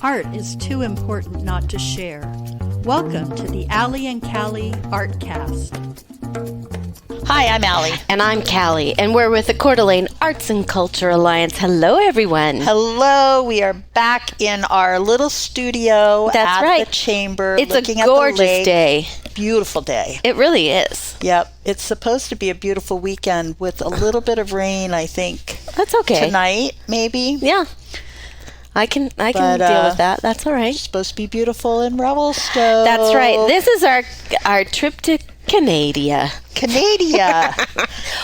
Art is too important not to share. Welcome to the Allie and Callie Artcast. Hi, I'm Allie. And I'm Callie, and we're with the Coeur d'Alene Arts and Culture Alliance. Hello, everyone. Hello. We are back in our little studio That's the Chamber. It's looking a gorgeous at the lake. day. Beautiful day. It really is. Yep. It's supposed to be a beautiful weekend with a little bit of rain, I think. That's okay. Tonight, maybe. Yeah. I can deal with that. That's all right. It's supposed to be beautiful in Revelstoke. That's right. This is our trip to Canada.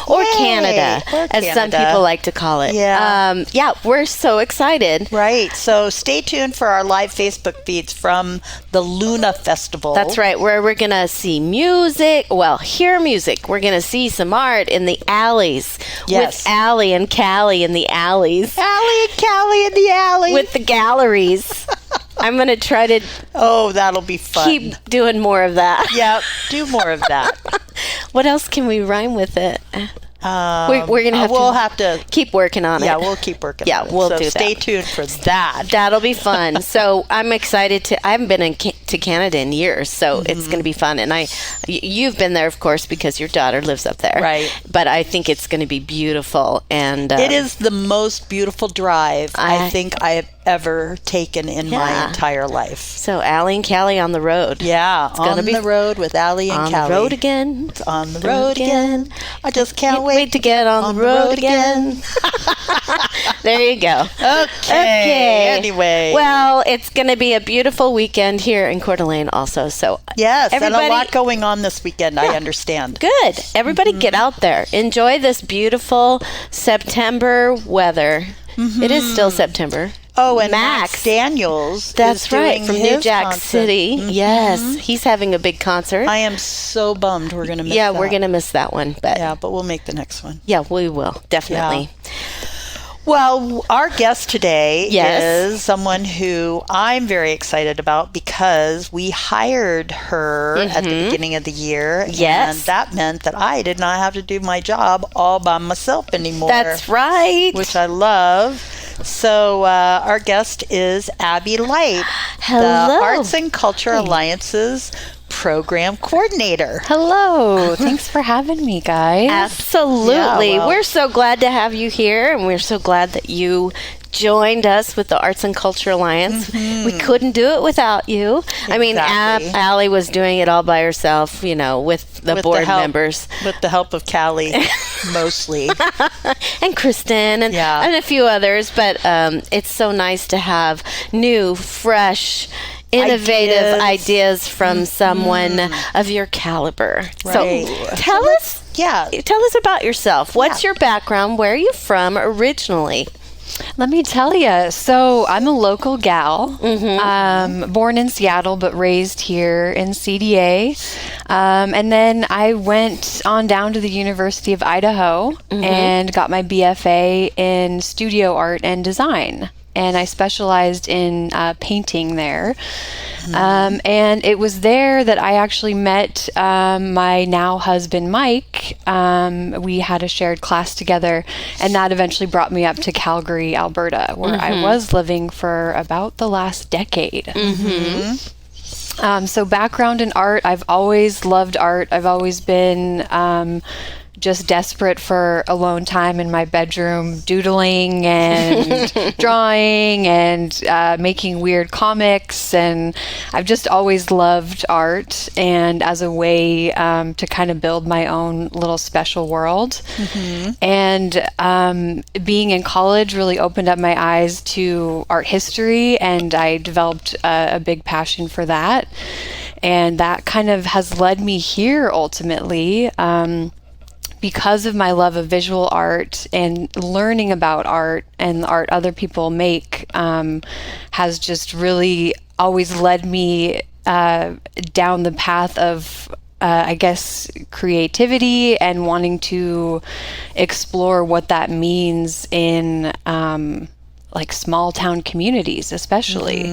Or Yay. Canada, as some people like to call it. Yeah. We're so excited. Right. So stay tuned for our live Facebook feeds from the Luna Festival. That's right, where we're going to see music, hear music. We're going to see some art in the alleys. Yes. With Allie and Callie in the alleys. Allie and Callie in the alley. With the galleries. I'm going to try to that'll be fun. keep doing more of that. Yep, do more of that. What else can we rhyme with it? We're going to we'll have to keep working on it. Yeah, we'll keep working on it. We'll so do that. Stay tuned for that. That'll be fun. So I'm excited I haven't been to Canada in years, so it's going to be fun. And you've been there, of course, because your daughter lives up there. Right. But I think it's going to be beautiful. And it is the most beautiful drive I think I have ever taken in my entire life. So Allie and Callie on the road. Yeah, it's on the road with Allie and Callie. On the road again. It's on the road again. I just can't wait to get on the road again. There you go. Okay. Anyway. Well, it's going to be a beautiful weekend here in Coeur d'Alene also. So yes, and a lot going on this weekend, I understand. Good. Everybody get out there. Enjoy this beautiful September weather. It is still September. Oh, and Max Daniels That's right, from New Jack City. Yes, he's having a big concert. I am so bummed we're going to miss that. Yeah, we're going to miss that one. But we'll make the next one. Yeah, we will, definitely. Yeah. Well, our guest today is someone who I'm very excited about because we hired her at the beginning of the year. Yes. And that meant that I did not have to do my job all by myself anymore. That's right. Which I love. So our guest is Abby Light, Hello. the Arts and Culture Alliance's program coordinator. Hello. Thanks for having me, guys. Absolutely. We're so glad to have you here, and we're so glad that you joined us with the Arts and Culture Alliance. We couldn't do it without you. Exactly. I mean, Allie was doing it all by herself, with the board members. With the help of Callie, mostly. And Kristen and a few others. But it's so nice to have new, fresh, innovative ideas from someone of your caliber. Right. So tell us about yourself. What's your background? Where are you from originally? Let me tell you. So I'm a local gal, born in Seattle, but raised here in CDA. And then I went on down to the University of Idaho and got my BFA in studio art and design. And I specialized in painting there. And it was there that I actually met my now husband, Mike. We had a shared class together, and that eventually brought me up to Calgary, Alberta, where I was living for about the last decade. So background in art, I've always loved art. I've always been just desperate for alone time in my bedroom, doodling and drawing and making weird comics. And I've just always loved art, and as a way to kind of build my own little special world. And being in college really opened up my eyes to art history, and I developed a big passion for that. And that kind of has led me here ultimately. Because of my love of visual art and learning about art and the art other people make, has just really always led me down the path of, I guess, creativity and wanting to explore what that means in like small town communities, especially.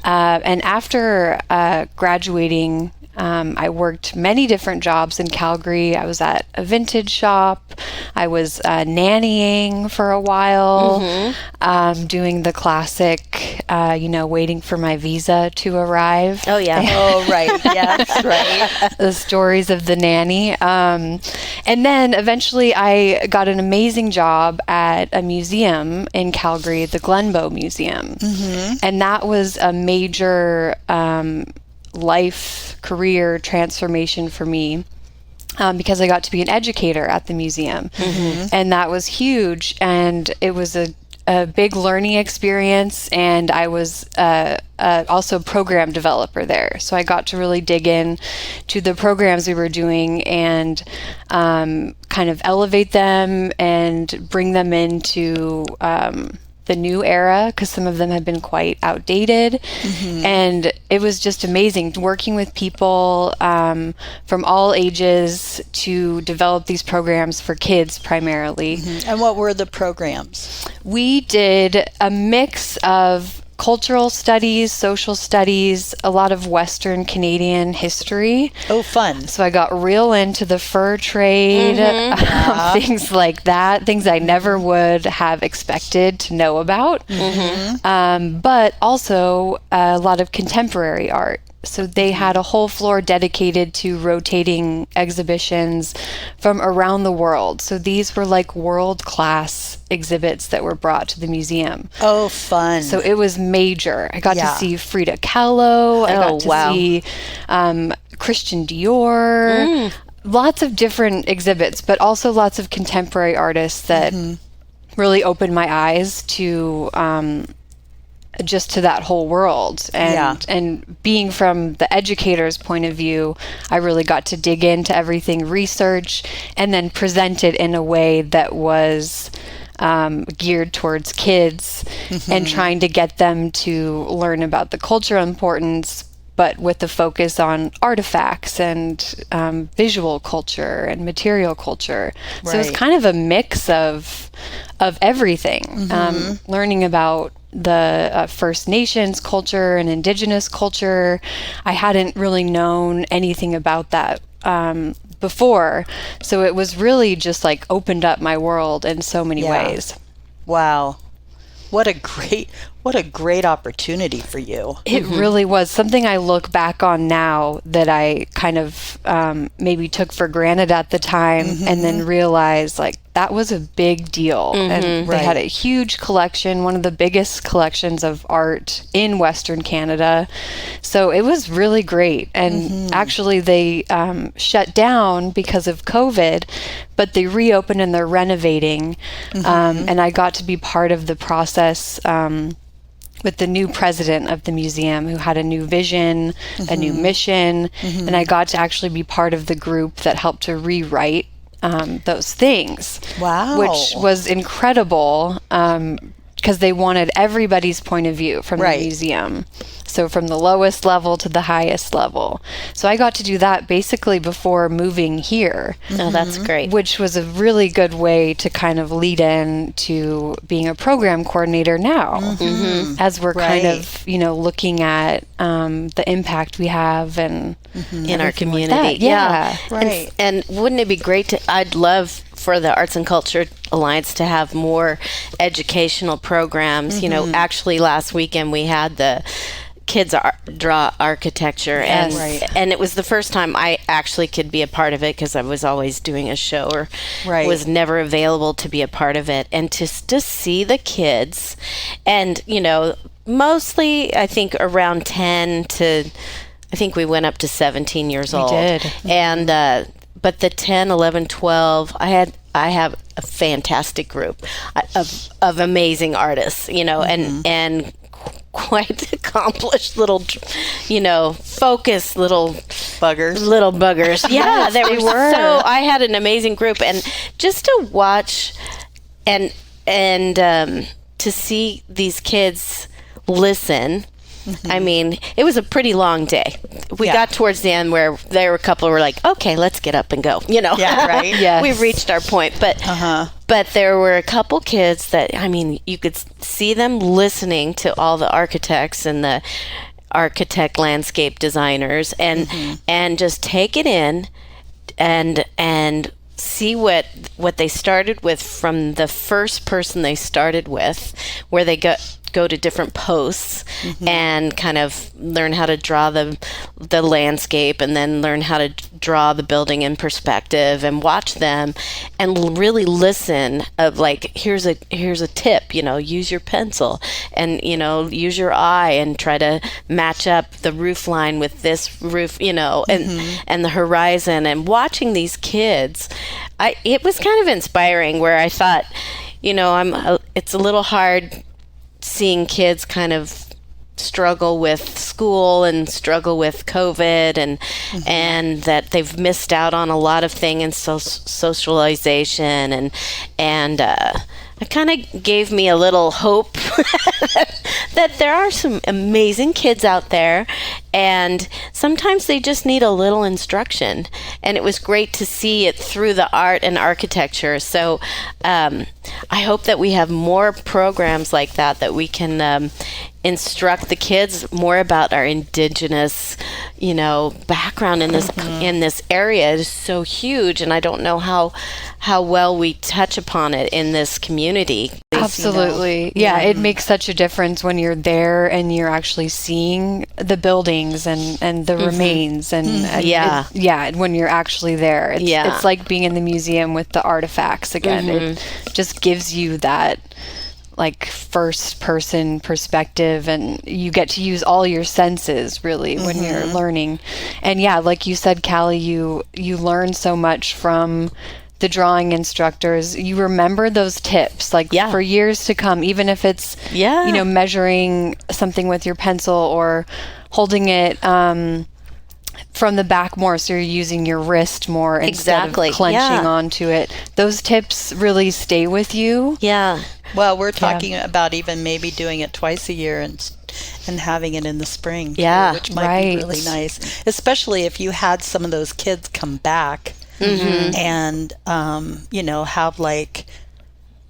And after graduating, I worked many different jobs in Calgary. I was at a vintage shop. I was nannying for a while, doing the classic waiting for my visa to arrive. Oh, yeah. Oh, right. Yes, right. The stories of the nanny. And then eventually I got an amazing job at a museum in Calgary, the Glenbow Museum. And that was a major life career transformation for me. Because I got to be an educator at the museum. And that was huge. And it was a big learning experience. And I was also a program developer there. So I got to really dig in to the programs we were doing and kind of elevate them and bring them into the new era, because some of them have been quite outdated. And it was just amazing working with people from all ages to develop these programs for kids primarily. And what were the programs? We did a mix of cultural studies, social studies, a lot of Western Canadian history. Oh, fun. So I got real into the fur trade, things like that, things I never would have expected to know about. But also a lot of contemporary art. So they had a whole floor dedicated to rotating exhibitions from around the world. So these were like world-class exhibits that were brought to the museum. Oh, fun. So it was major. I got to see Frida Kahlo. I got to see Christian Dior. Lots of different exhibits, but also lots of contemporary artists that really opened my eyes to just to that whole world. And being from the educator's point of view, I really got to dig into everything, research, and then present it in a way that was geared towards kids and trying to get them to learn about the cultural importance, but with the focus on artifacts and visual culture and material culture. So it's kind of a mix of everything, learning about the First Nations culture and Indigenous culture. I hadn't really known anything about that before. So it was really just like opened up my world in so many ways. Wow. What a great opportunity for you. It really was something I look back on now that I kind of maybe took for granted at the time, and then realized like that was a big deal. And they had a huge collection, one of the biggest collections of art in Western Canada. So it was really great. And actually they shut down because of COVID, but they reopened and they're renovating. And I got to be part of the process with the new president of the museum, who had a new vision, a new mission, and I got to actually be part of the group that helped to rewrite those things. Wow. Which was incredible, because they wanted everybody's point of view from the museum. So from the lowest level to the highest level. So I got to do that basically before moving here. Oh, that's great. Which was a really good way to kind of lead in to being a program coordinator now, as we're kind of, looking at the impact we have and in our community. Like yeah. Right. And wouldn't it be great I'd love for the Arts and Culture Alliance to have more educational programs. Actually last weekend we had the kids draw architecture, and it was the first time I actually could be a part of it, because I was always doing a show or was never available to be a part of it. And to see the kids, and mostly I think around 10 to, I think we went up to 17 years old. We did. And but the 10, 11, 12, I have a fantastic group of amazing artists, and quite accomplished little, focused little buggers. Yeah, they were. So I had an amazing group, and just to watch and to see these kids listen. I mean, it was a pretty long day. We got towards the end where there were a couple who were like, okay, let's get up and go. Yeah, right. Yes. We've reached our point. But there were a couple kids that, I mean, you could see them listening to all the architects and the architect landscape designers and just take it in and see what they started with from the first person they started with, where they go to different posts and kind of learn how to draw the landscape, and then learn how to draw the building in perspective, and watch them and really listen of like, here's a tip, use your pencil, and use your eye and try to match up the roof line with this roof, and the horizon. And watching these kids, it was kind of inspiring, where I thought, it's a little hard seeing kids kind of struggle with school and struggle with COVID, and that they've missed out on a lot of things in socialization, and it kind of gave me a little hope that there are some amazing kids out there, and sometimes they just need a little instruction. And it was great to see it through the art and architecture. So I hope that we have more programs like that we can instruct the kids more about our indigenous, background in this area. It is so huge, and I don't know how well we touch upon it in this community. Absolutely. Yeah, it makes such a difference when you're there and you're actually seeing the buildings and the remains, and when you're actually there. It's like being in the museum with the artifacts again. It just gives you that like first person perspective, and you get to use all your senses really when you're learning. And like you said, Callie, you learn so much from the drawing instructors. You remember those tips for years to come, even if it's measuring something with your pencil or holding it from the back more, so you're using your wrist more instead of clenching onto it. Those tips really stay with you. Well, we're talking about even maybe doing it twice a year and having it in the spring, too, which might be really nice, especially if you had some of those kids come back and have like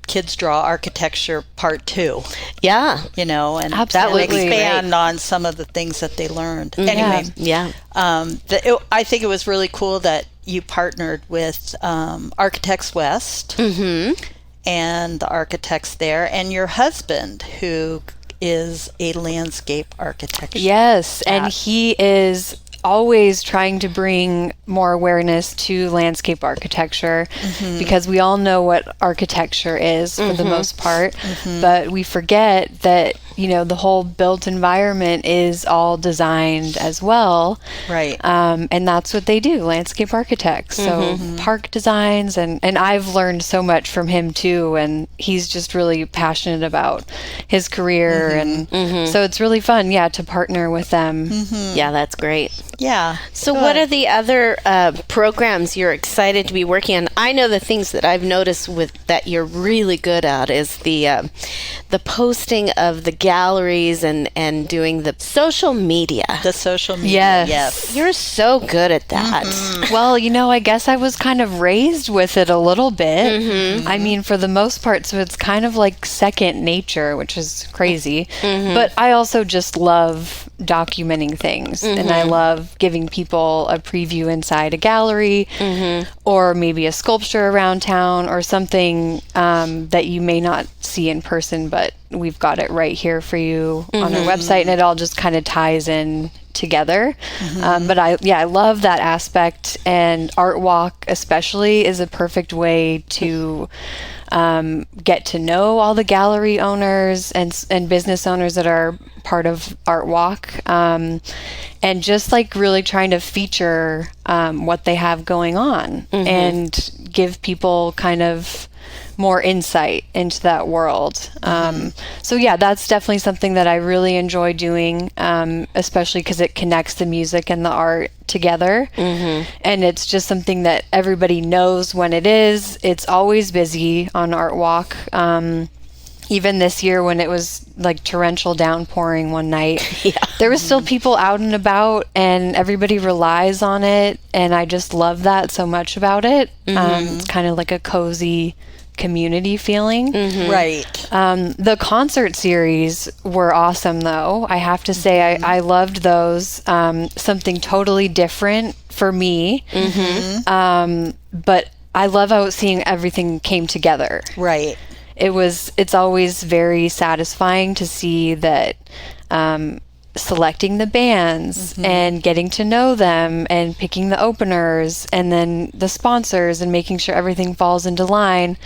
Kids Draw Architecture Part 2. And expand on some of the things that they learned. Anyway, I think it was really cool that you partnered with Architects West and the architects there, and your husband, who is a landscape architect. Yes, and he is always trying to bring more awareness to landscape architecture, because we all know what architecture is for the most part, but we forget that the whole built environment is all designed as well, and that's what they do, landscape architects. So park designs, and I've learned so much from him too, and he's just really passionate about his career, and so it's really fun to partner with them. That's great. So good. What are the other programs you're excited to be working on? I know the things that I've noticed that you're really good at is the posting of the galleries and doing the social media. The social media, yes. You're so good at that. Well, I guess I was kind of raised with it a little bit. I mean, for the most part, so it's kind of like second nature, which is crazy. But I also just love documenting things, and I love giving people a preview inside a gallery, or maybe a sculpture around town, or something that you may not see in person, but we've got it right here for you on our website, and it all just kind of ties in together. But I love that aspect, and Art Walk especially is a perfect way to get to know all the gallery owners and business owners that are part of Art Walk, and just like really trying to feature what they have going on and give people kind of more insight into that world. So that's definitely something that I really enjoy doing, especially because it connects the music and the art together. And it's just something that everybody knows when it is. It's always busy on Art Walk. Even this year when it was like torrential downpouring one night, there was still people out and about, and everybody relies on it. And I just love that so much about it. It's kind of like a cozy community feeling. The concert series were awesome, though. I have to say, I loved those. Something totally different for me. But I love how seeing everything came together. it's always very satisfying to see that selecting the bands and getting to know them and picking the openers and then the sponsors and making sure everything falls into line,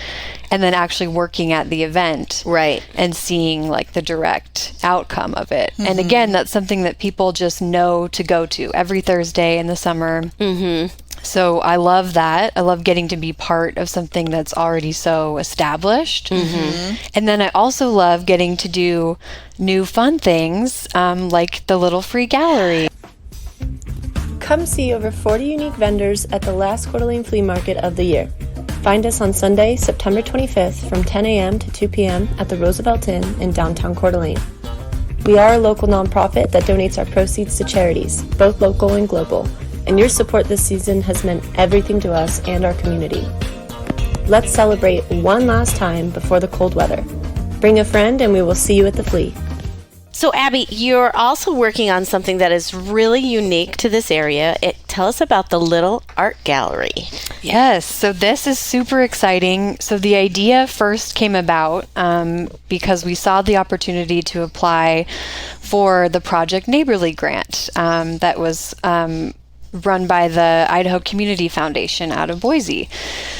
and then actually working at the event, right, and seeing like the direct outcome of it. And again, that's something that people just know to go to every Thursday in the summer. So I love that. I love getting to be part of something that's already so established. And then I also love getting to do new fun things, like the Little Free Gallery. Come see over 40 unique vendors at the last Coeur d'Alene Flea Market of the year. Find us on Sunday, September 25th from 10 a.m. to 2 p.m. at the Roosevelt Inn in downtown Coeur d'Alene. We are a local nonprofit that donates our proceeds to charities, both local and global, and your support this season has meant everything to us and our community. Let's celebrate one last time before the cold weather. Bring a friend and we will see you at the Flea. So, Abby, you're also working on something that is really unique to this area. Tell us about the Little Art Gallery. Yes, so this is super exciting. So the idea first came about because we saw the opportunity to apply for the Project Neighborly grant that was run by the Idaho Community Foundation out of Boise.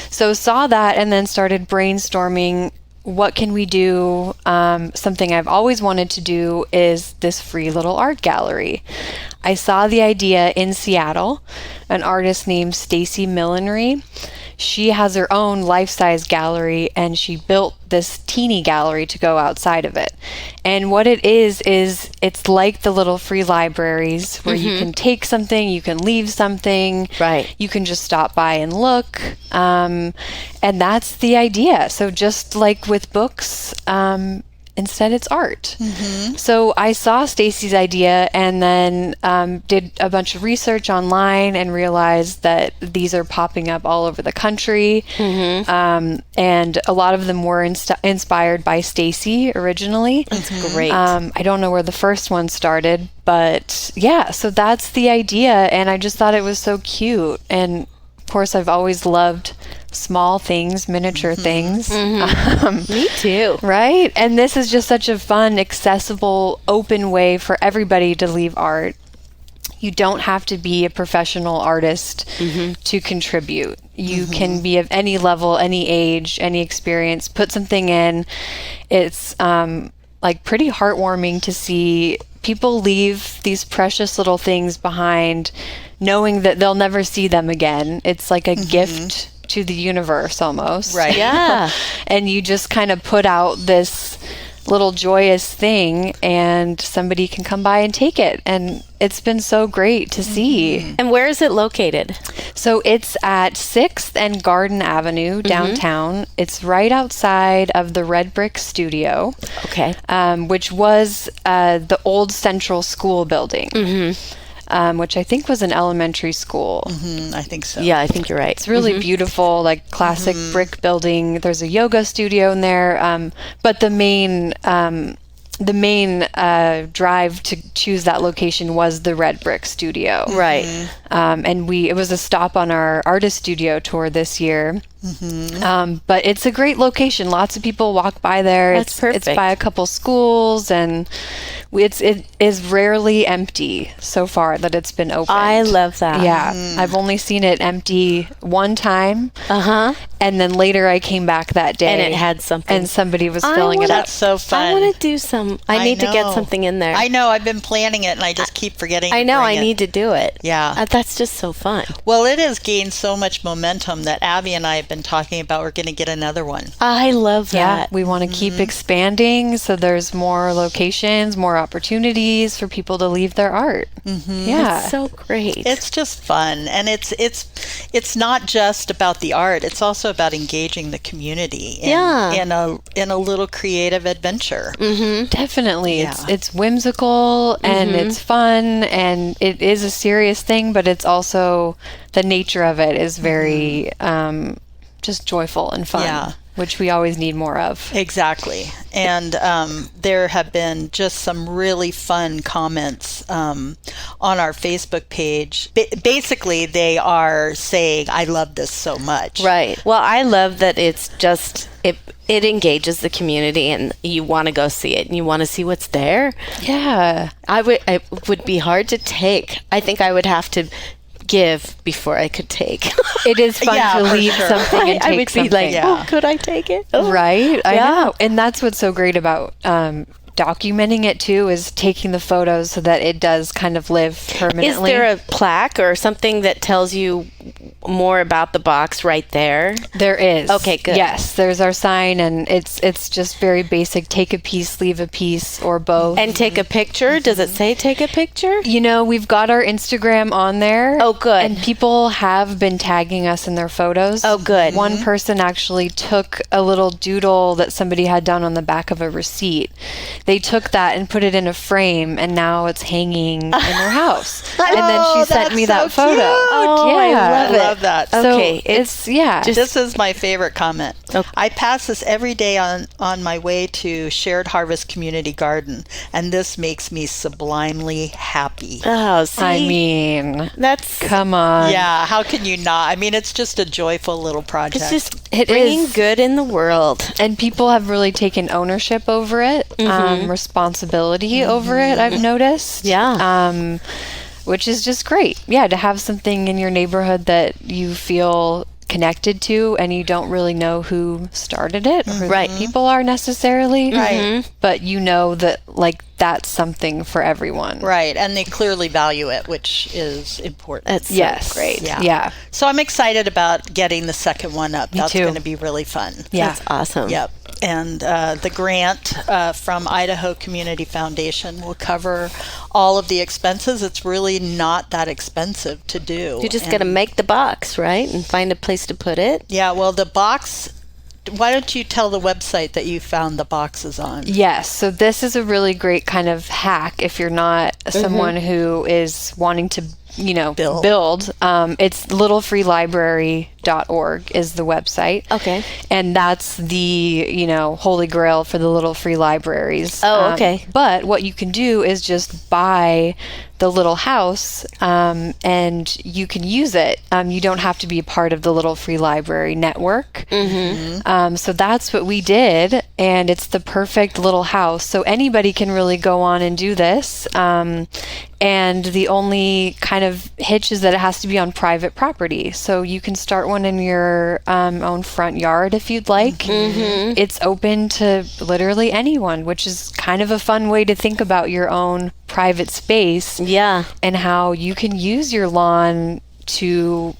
So saw that and then started brainstorming, what can we do? Something I've always wanted to do is this free little art gallery. I saw the idea in Seattle, an artist named Stacy Millinery. She has her own life-size gallery, and she built this teeny gallery to go outside of it. And what it is it's like the little free libraries where you can take something, you can leave something, right? You can just stop by and look, and that's the idea. So just like with books, instead it's art. So I saw Stacy's idea and then did a bunch of research online and realized that these are popping up all over the country. And a lot of them were inspired by Stacy originally. That's great. I don't know where the first one started, but yeah, so that's the idea. And I just thought it was so cute. And of course, I've always loved small things, miniature things. Me too. Right? And this is just such a fun, accessible, open way for everybody to leave art. You don't have to be a professional artist to contribute. You can be of any level, any age, any experience, put something in. It's like pretty heartwarming to see people leave these precious little things behind, knowing that they'll never see them again. It's like a gift to the universe almost. Right. Yeah. And you just kind of put out this little joyous thing and somebody can come by and take it. And it's been so great to see. And where is it located? So it's at 6th and Garden Avenue downtown. It's right outside of the Red Brick Studio. Okay. Which was the old Central School building. Which I think was an elementary school. I think so. Yeah, I think you're right. It's really beautiful, like classic brick building. There's a yoga studio in there, but the main drive to choose that location was the Red Brick Studio. Right. And it was a stop on our artist studio tour this year. But it's a great location. Lots of people walk by there. That's perfect. It's by a couple schools, and it is rarely empty so far that it's been opened. I love that. Yeah. I've only seen it empty one time. And then later I came back that day. And it had something. And somebody was filling it up. That's so fun. I want to do some. I need to get something in there. I know. I've been planning it and I just keep forgetting I know. to I bring it. need to do it. Yeah. That's just so fun. Well, it has gained so much momentum that Abby and I have been talking about we're going to get another one. I love that. Yeah, we want to keep expanding so there's more locations, more opportunities for people to leave their art. Yeah. That's so great. It's just fun, and it's not just about the art. It's also about engaging the community in a little creative adventure. Definitely. Yeah. It's whimsical and it's fun and it is a serious thing, but it's also the nature of it is very just joyful and fun. Yeah. Which we always need more of. Exactly. And there have been just some really fun comments on our Facebook page. Basically, they are saying, I love this so much. Right. Well, I love that it's just, it engages the community and you want to go see it and you want to see what's there. Yeah. It would be hard to take. I think I would have to give before I could take. It is fun to leave something and take I would something. be like, oh, could I take it? Oh. Right? I know. And that's what's so great about documenting it too, is taking the photos so that it does kind of live permanently. Is there a plaque or something that tells you more about the box right there? There is. Okay, good. Yes, there's our sign, and it's just very basic. Take a piece, leave a piece, or both. And take a picture? Does it say take a picture? You know, we've got our Instagram on there. Oh, good. And people have been tagging us in their photos. Oh, good. One person actually took a little doodle that somebody had done on the back of a receipt. They took that and put it in a frame, and now it's hanging in their house. And then she sent me that photo. Oh, yeah. I love that. Okay, so it's yeah. This is my favorite comment. Okay. I pass this every day on my way to Shared Harvest Community Garden, and this makes me sublimely happy. Oh, see? I mean, that's come on. Yeah, how can you not? I mean, it's just a joyful little project. it's just bringing good in the world. And people have really taken ownership over it, responsibility over it, I've noticed. Yeah. Which is just great. Yeah, to have something in your neighborhood that you feel connected to and you don't really know who started it or who Right. the people are necessarily. Right. But you know that, like, that's something for everyone. Right, and they clearly value it, which is important. That's so Yes. great. Yeah. So I'm excited about getting the second one up. That's too. going to be really fun. Yeah. That's awesome. Yep. And the grant from Idaho Community Foundation will cover all of the expenses. It's really not that expensive to do. You just got to make the box, right? And find a place to put it. Yeah, well, the box, why don't you tell the website that you found the boxes on? Yes. So this is a really great kind of hack if you're not someone who is wanting to, build. It's littlefreelibrary.org is the website. Okay. And that's the, holy grail for the Little Free Libraries. Oh, okay. But what you can do is just buy the little house and you can use it. You don't have to be a part of the Little Free Library network. So that's what we did, and it's the perfect little house. So anybody can really go on and do this. And the only kind of hitch is that it has to be on private property. So you can start one in your own front yard if you'd like. It's open to literally anyone, which is kind of a fun way to think about your own private space. Yeah. And how you can use your lawn to,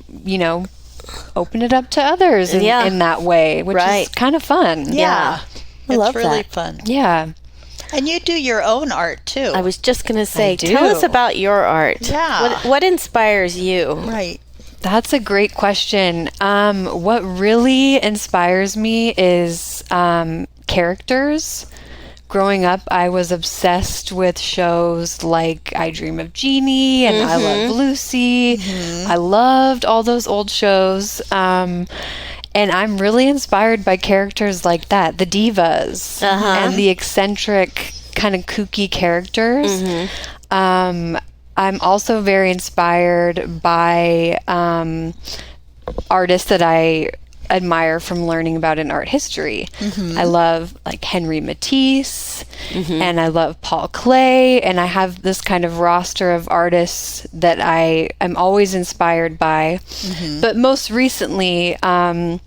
open it up to others in that way, which is kind of fun. Yeah. I love it's really that. fun. Yeah. And you do your own art too. I was just going to say, I tell us do. about your art. Yeah. What inspires you? Right. That's a great question. What really inspires me is characters. Growing up, I was obsessed with shows like I Dream of Jeannie and I Love Lucy. I loved all those old shows. And I'm really inspired by characters like that, the divas and the eccentric kind of kooky characters. I'm also very inspired by artists that I admire from learning about in art history. I love like Henry Matisse and I love Paul Klee, and I have this kind of roster of artists that I am always inspired by. But most recently, I'm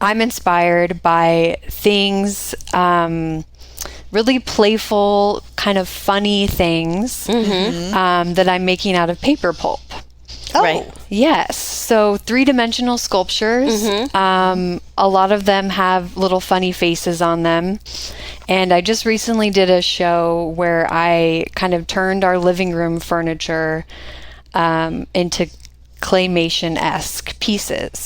inspired by things, really playful, kind of funny things that I'm making out of paper pulp. Oh. Right. Yes. So 3-dimensional sculptures. A lot of them have little funny faces on them. And I just recently did a show where I kind of turned our living room furniture into claymation-esque pieces.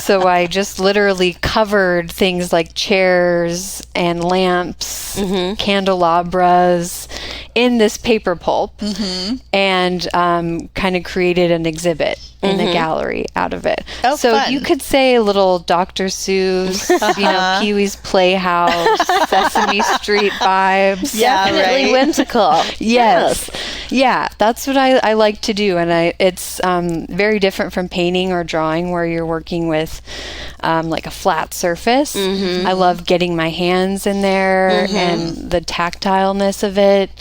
So I just literally covered things like chairs and lamps, candelabras in this paper pulp and kind of created an exhibit in the gallery out of it. Oh, so fun. you could say a little Dr. Seuss, Pee-wee's Playhouse, Sesame Street vibes. Yeah, Definitely right. whimsical. Yes. Yeah, that's what I like to do. And it's very different from painting or drawing where you're working with like a flat surface. I love getting my hands in there and the tactileness of it.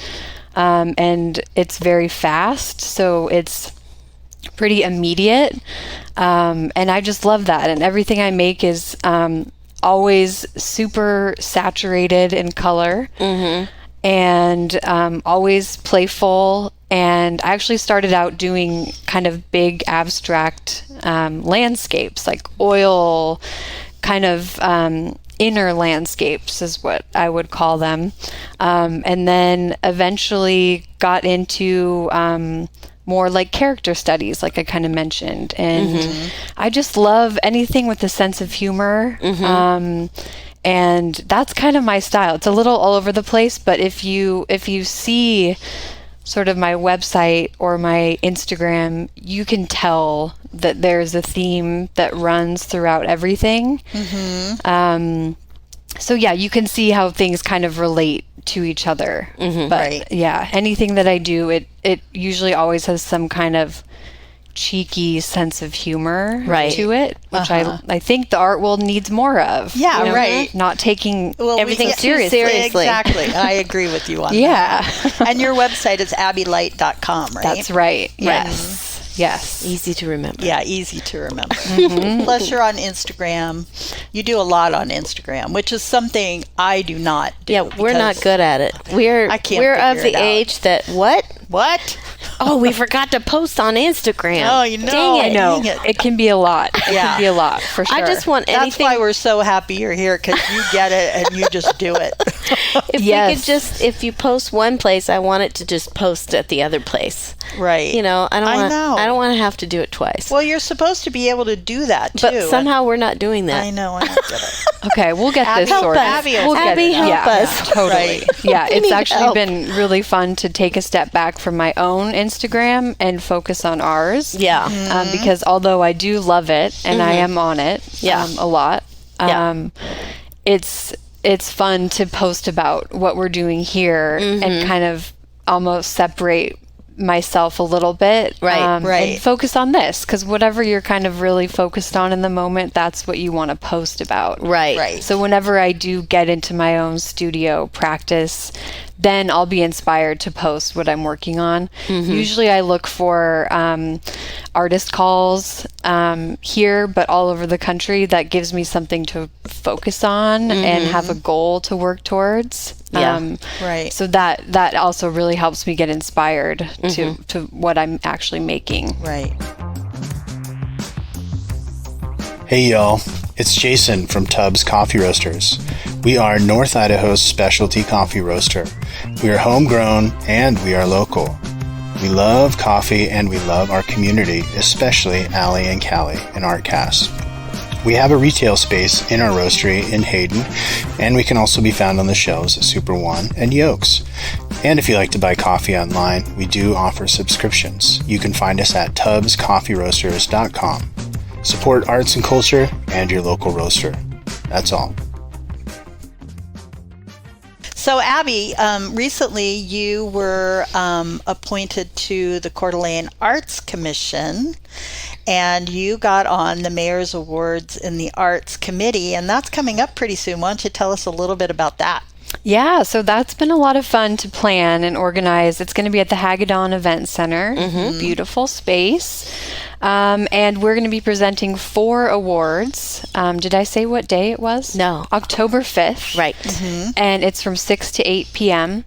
And it's very fast. So it's pretty immediate. And I just love that. And everything I make is always super saturated in color. And always playful. And I actually started out doing kind of big abstract landscapes, like oil kind of inner landscapes is what I would call them. And then eventually got into more like character studies, like I kind of mentioned. And I just love anything with a sense of humor. And that's kind of my style. It's a little all over the place, but if you see sort of my website or my Instagram, you can tell that there's a theme that runs throughout everything. So yeah, you can see how things kind of relate to each other. But yeah, anything that I do, it usually always has some kind of cheeky sense of humor to it, which I think the art world needs more of. Yeah, right. Not taking everything too seriously. Exactly. I agree with you on Yeah. that. And your website is abbylight.com, right? That's right. Yes. Yes. Easy to remember. Yeah, easy to remember. Plus, you're on Instagram. You do a lot on Instagram, which is something I do not do. Yeah, we're not good at it. We're I can't we're of figure the it out. age that What? Oh, we forgot to post on Instagram. Oh, you know. Dang it. I know. Dang it. It can be a lot. It Yeah. can be a lot, for sure. I just want That's anything. why we're so happy you're here, because you get it and you just do it. If we Yes. could just, if you post one place, I want it to just post at the other place. Right. You know, I know. don't want to have to do it twice. Well, you're supposed to be able to do that, too. but somehow we're not doing that. I know. I don't get it. Okay, we'll get this Help sorted. us. Abby will We'll get Abby, it. help Yeah, us. totally. Right. Yeah, We it's need actually help. been really fun to take a step back from my own Instagram and focus on ours. Yeah. Because although I do love it and I am on it Yeah. a lot, Yeah. it's fun to post about what we're doing here and kind of almost separate myself a little bit, Right. Right. and focus on this, because whatever you're kind of really focused on in the moment, that's what you want to post about. Right. Right. So whenever I do get into my own studio practice, then I'll be inspired to post what I'm working on. Usually I look for artist calls here, but all over the country. That gives me something to focus on and have a goal to work towards. Yeah. Right. So that also really helps me get inspired to what I'm actually making. Right. Hey y'all, it's Jason from Tubbs Coffee Roasters. We are North Idaho's specialty coffee roaster. We are homegrown and we are local. We love coffee and we love our community, especially Allie and Callie and Artcast. We have a retail space in our roastery in Hayden, and we can also be found on the shelves at Super One and Yokes. And if you like to buy coffee online, we do offer subscriptions. You can find us at tubbscoffeeroasters.com. Support arts and culture and your local roaster. That's all. So, Abby, recently you were appointed to the Coeur d'Alene Arts Commission, and you got on the Mayor's Awards in the Arts Committee, and that's coming up pretty soon. Why don't you tell us a little bit about that? Yeah, so that's been a lot of fun to plan and organize. It's going to be at the Hagedon Event Center. Beautiful space. And we're going to be presenting 4 awards. Did I say what day it was? No. October 5th. Right. And it's from 6 to 8 p.m.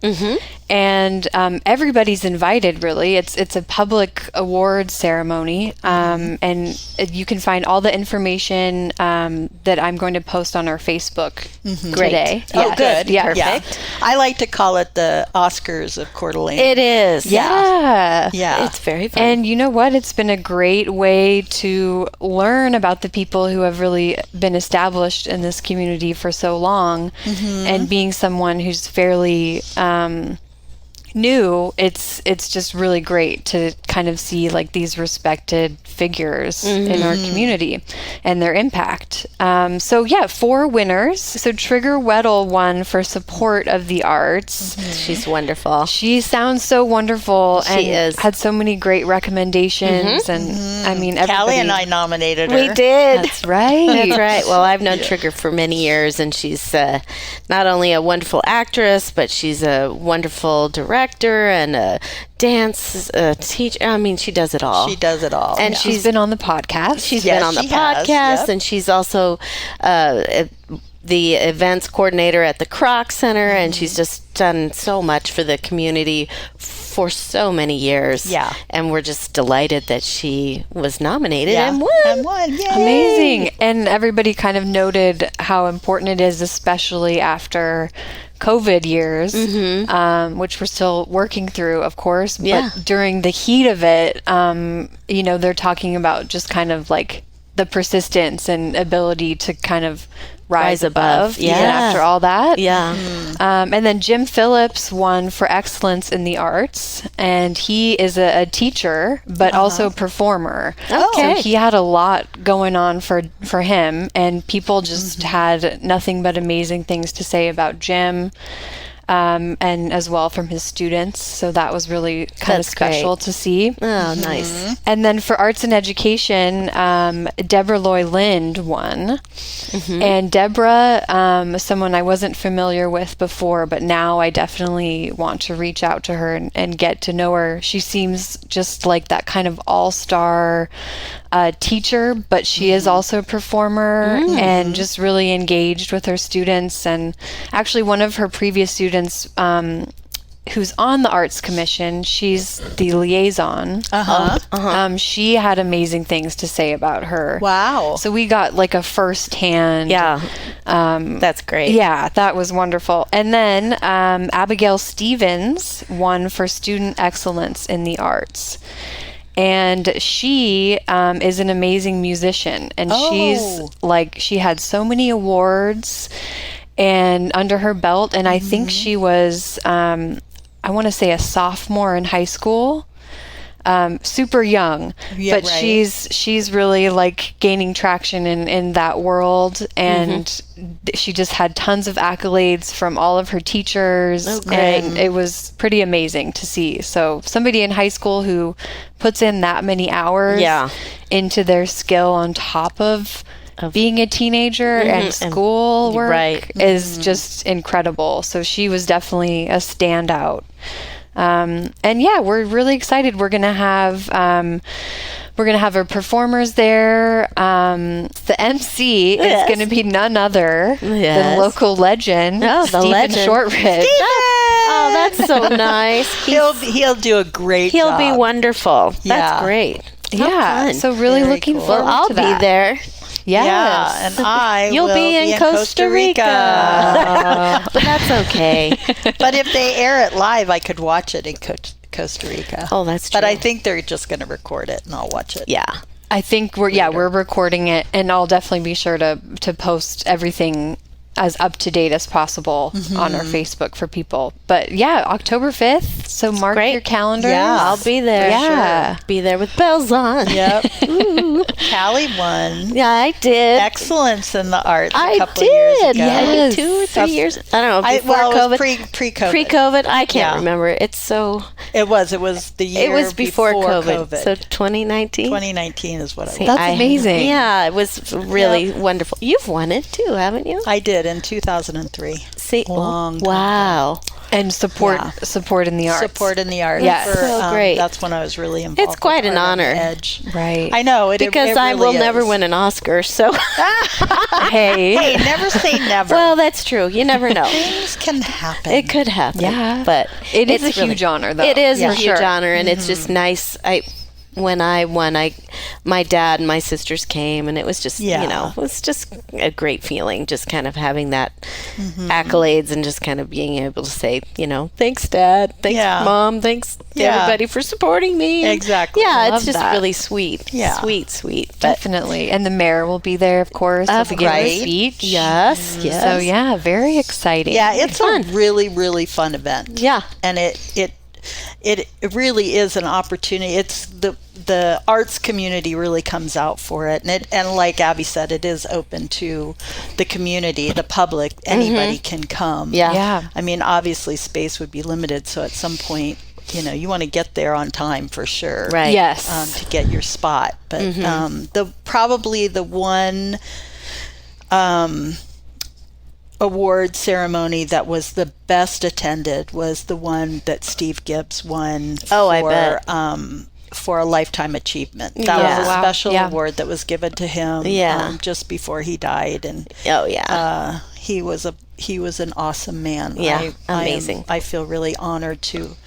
And everybody's invited, really. It's a public award ceremony. And you can find all the information that I'm going to post on our Facebook today. Oh, good. Yeah. Yeah. I like to call it the Oscars of Coeur d'Alene. It is. Yeah. Yeah. It's very fun. And you know what? It's been a great way to learn about the people who have really been established in this community for so long, and being someone who's fairly new, it's just really great to kind of see like these respected figures in our community and their impact. So 4 winners. So Trigger Weddle won for support of the arts. She's wonderful. She sounds so wonderful. She is. Had so many great recommendations. And I mean, everybody. Callie and I nominated her. We did. That's right. That's right. Well, I've known Trigger for many years, and she's not only a wonderful actress, but she's a wonderful director and a dance teacher. I mean, she does it all. She does it all. And She's been on the podcast. She's been on the podcast, and she's also the events coordinator at the Kroc Center, and she's just done so much for the community for so many years. Yeah. And we're just delighted that she was nominated and won. Yay. Amazing. And everybody kind of noted how important it is, especially after COVID years, which we're still working through, of course. Yeah. But during the heat of it, they're talking about just kind of like the persistence and ability to kind of rise above even after all that. Yeah. And then Jim Phillips won for excellence in the arts, and he is a teacher, but also performer. Okay. So he had a lot going on for him, and people just had nothing but amazing things to say about Jim. And as well from his students. So that was really kind of special to see. Oh, nice. And then for arts and education, Deborah Loy Lind won. And Deborah, someone I wasn't familiar with before, but now I definitely want to reach out to her and get to know her. She seems just like that kind of all-star teacher, but she is also a performer and just really engaged with her students. And actually one of her previous students who's on the Arts Commission, she's the liaison. She had amazing things to say about her. Wow. So we got like a first-hand. That's great. Yeah, that was wonderful. And then Abigail Stevens won for student excellence in the arts. And she is an amazing musician, and she had so many awards and under her belt, and I think she was I want to say a sophomore in high school, super young, but she's really like gaining traction in that world, and she just had tons of accolades from all of her teachers, and it was pretty amazing to see. So somebody in high school who puts in that many hours into their skill on top of being a teenager and school work is just incredible. So she was definitely a standout. And we're really excited. We're gonna have our performers there. The MC is going to be none other than local legend, Stephen Shortridge. Oh, that's so nice. He'll do a great job. He'll be wonderful. That's great. Fun. So really Very looking cool. forward I'll to that. be there. Yes. Yeah, and I You'll will be in Costa Rica. But that's okay. But if they air it live, I could watch it in Costa Rica. Oh, that's true. But I think they're just going to record it, and I'll watch it. Yeah. I think we're recording it, and I'll definitely be sure to post everything as up to date as possible on our Facebook for people. But October 5th. So mark your calendars. Yeah, I'll be there. Yeah. Sure. Be there with bells on. Yep. Callie won. Yeah, I did. Excellence in the arts I a couple did. years ago. Yeah, 2 or 3 years. I don't know. Before it was COVID. pre-COVID. Pre-COVID. I can't remember. It's so. It was the year. It was before COVID. So 2019. 2019 is what I won. That's amazing. Yeah, it was really wonderful. You've won it too, haven't you? I did in 2003. See, long time wow. And support in the arts. Support in the arts. Yes. So great. That's when I was really involved. It's quite with an Art on the honor. Edge. Right. I know. Because I will never win an Oscar, so. Hey, never say never. Well, that's true. You never know. Things can happen. It could happen. Yeah. But it is a huge honor, though. It is Yeah. a huge Sure. honor, and it's just nice. When I won, my dad and my sisters came, and it was just, it was just a great feeling, just kind of having that accolades and just kind of being able to say, thanks, Dad, thanks, Mom, thanks to everybody for supporting me. Exactly. Yeah, it's just really sweet. Yeah. Sweet. Definitely. And the mayor will be there, of course, to give a speech. Yes. So, very exciting. Yeah, it's a really, really fun event. Yeah. And it it really is an opportunity. It's the arts community really comes out for it, and like Abby said, it is open to the community, the public. Anybody can come. Yeah. I mean, obviously space would be limited, so at some point, you want to get there on time for sure. Right. Yes. To get your spot. But probably the one award ceremony that was the best attended was the one that Steve Gibbs won I bet. For a lifetime achievement. That was a special award that was given to him just before he died, and he was an awesome man. Amazing. I feel really honored to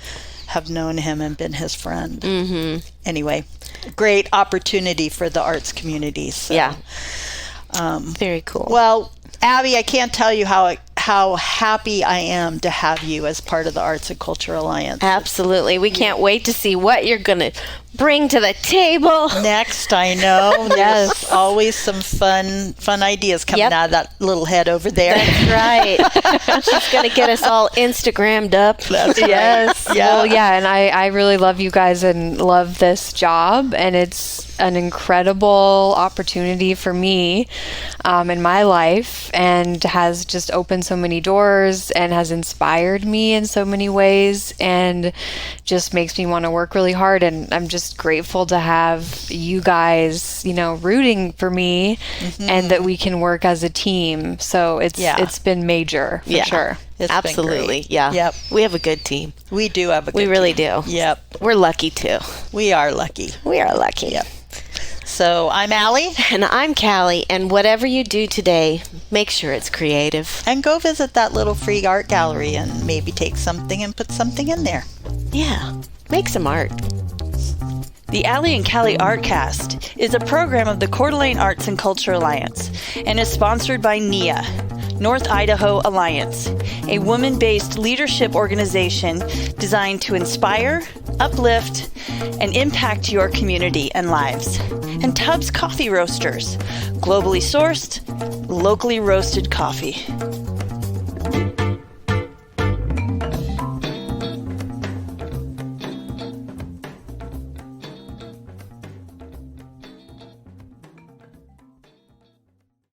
have known him and been his friend. Anyway, great opportunity for the arts community. So. Very cool. Well, Abby, I can't tell you how happy I am to have you as part of the Arts and Culture Alliance. Absolutely. We can't wait to see what you're going to bring to the table. Next, I know. There's always some fun ideas coming out of that little head over there. That's right. She's going to get us all Instagrammed up. That's Yes. right. Yeah. Well, yeah, and I really love you guys and love this job, and it's an incredible opportunity for me in my life, and has just opened so many doors and has inspired me in so many ways, and just makes me want to work really hard. And I'm just grateful to have you guys, rooting for me, and that we can work as a team. So it's been major for sure. It's Absolutely. been great. Yeah. Yep. We have a good team. We do have a good We really team. do. Yep. We're lucky too. We are lucky. We are lucky. Yep. So I'm Allie. And I'm Callie, and whatever you do today, make sure it's creative. And go visit that little free art gallery and maybe take something and put something in there. Yeah. Make some art. The Allie and Callie Artcast is a program of the Coeur d'Alene Arts and Culture Alliance and is sponsored by NIA, North Idaho Alliance, a woman-based leadership organization designed to inspire, uplift, and impact your community and lives. And Tubbs Coffee Roasters, globally sourced, locally roasted coffee.